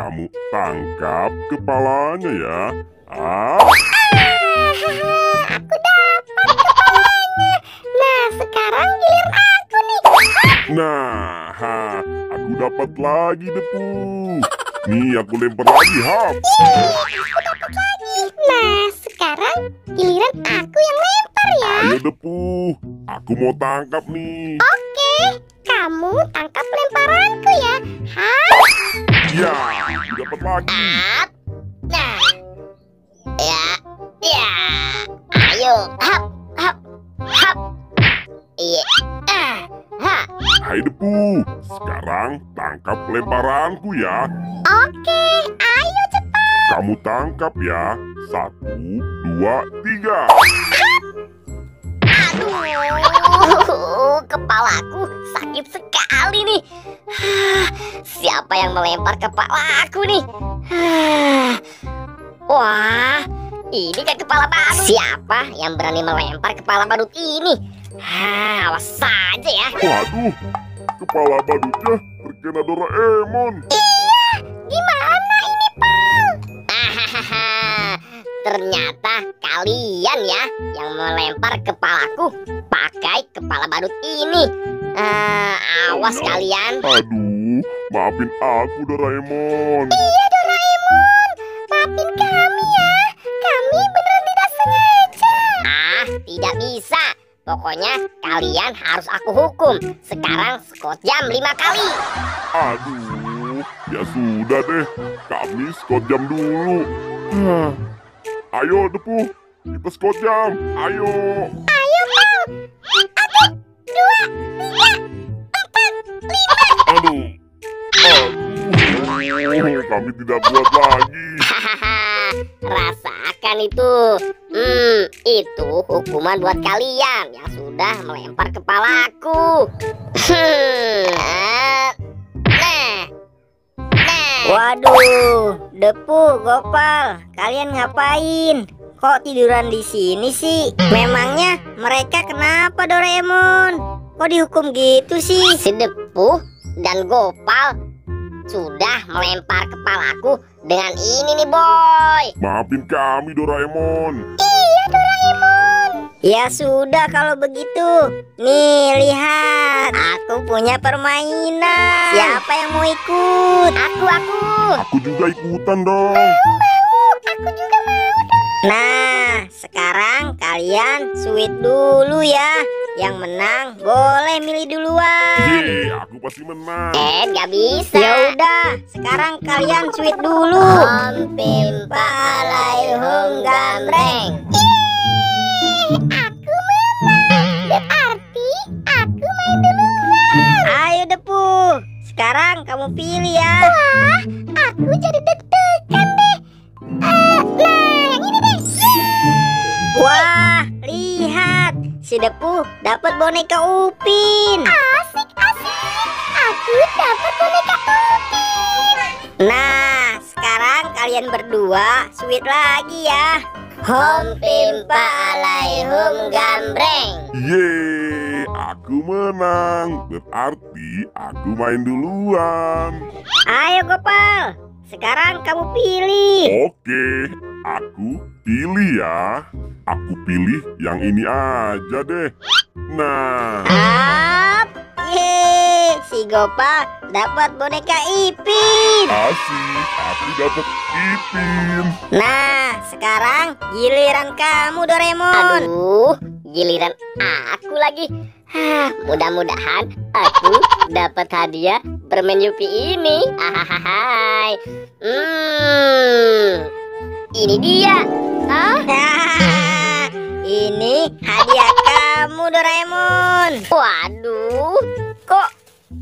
kamu tangkap kepalanya ya. Ah. Aku dapat kepalanya. Nah, sekarang giliran aku nih. Nah, aku dapat lagi Depu. Nih aku lempar lagi, hap. Aku dapat lagi. Nah, sekarang giliran aku yang lempar ya. Ayo Depu, aku mau tangkap nih. Oke, kamu tangkap lemparanku ya. Hap. Ya, aku dapat lagi. Hap. Nah. Ya, ya. Ayo, hap, hap, hap. Iya. Hai Depu, sekarang tangkap lemparanku ya. Oke, ayo cepat. Kamu tangkap ya. 1, 2, 3. Aduh, kepalaku sakit sekali nih. Siapa yang melempar kepalaku nih? Wah, ini kan kepala badut. Siapa yang berani melempar kepala badut ini? Awas saja ya. Waduh, kepala badutnya terkena Doraemon. Iya, gimana ini, Pal? Ternyata kalian ya yang melempar kepalaku pakai kepala badut ini. Awas kalian. Aduh, maafin aku Doraemon. Iya, Doraemon, maafin kami ya. Kami beneran tidak sengaja. Tidak bisa. Pokoknya kalian harus aku hukum. Sekarang skot jam 5 kali. Aduh, ya sudah deh. Kami skot jam dulu. Ayo Depu, kita skot jam. Ayo. Ayo, Pal. 1, 2, 3, 4, 5. Aduh. Kami tidak kuat lagi. Rasakan itu. Itu hukuman buat kalian yang sudah melempar kepalaku. Waduh, Depu, Gopal, kalian ngapain? Kok tiduran di sini sih? Memangnya mereka kenapa, Doraemon? Kok dihukum gitu sih? Si Depu dan Gopal sudah melempar kepalaku dengan ini nih, boy. Maafin kami Doraemon. Iya, Doraemon. Ya sudah kalau begitu. Nih, lihat. Aku punya permainan. Siapa yang mau ikut? Aku. Aku juga ikutan dong. Aku juga mau dong. Nah, sekarang kalian sweet dulu ya. Yang menang boleh milih duluan. Yeay, aku pasti menang. Nggak bisa. Ya udah, sekarang kalian sweet dulu. Om Pimpa alaihum gambreng. Aku menang. Berarti aku main duluan. Ayo Depu, sekarang kamu pilih ya. Wah, aku jadi deg-degan deh. Nah, yang ini deh. Wah, lihat, si Depu dapat boneka Upin. Asik. Aku dapat boneka Upin. Nah, sekarang kalian berdua sweet lagi ya. Om Pimpa alaihum gambreng. Yeay, aku menang. Berarti aku main duluan. Ayo Gopal, sekarang kamu pilih. Oke, aku pilih ya. Aku pilih yang ini aja deh. Nah, Up, yeay, si Gopal dapat boneka Ipin. asik. Aku dapat Ipin. Nah, sekarang giliran kamu Doraemon. Aduh, giliran aku lagi. Mudah-mudahan aku dapat hadiah permen Yupi ini. Ahahai. Ini dia. Ini hadiah kamu Doraemon. Waduh, kok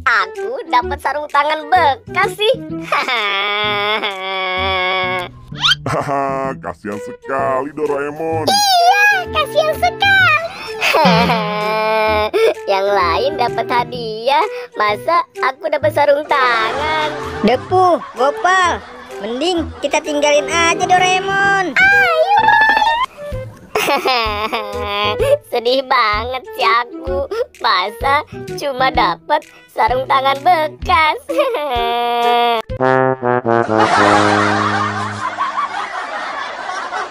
aku dapat sarung tangan bekas sih? Haha, kasihan sekali Doraemon. Iya, kasihan sekali. Yang lain dapat hadiah, masa aku dapat sarung tangan? Depu, Gopal, mending kita tinggalin aja Doraemon. Ayo, sedih banget sih aku. Masa cuma dapat sarung tangan bekas.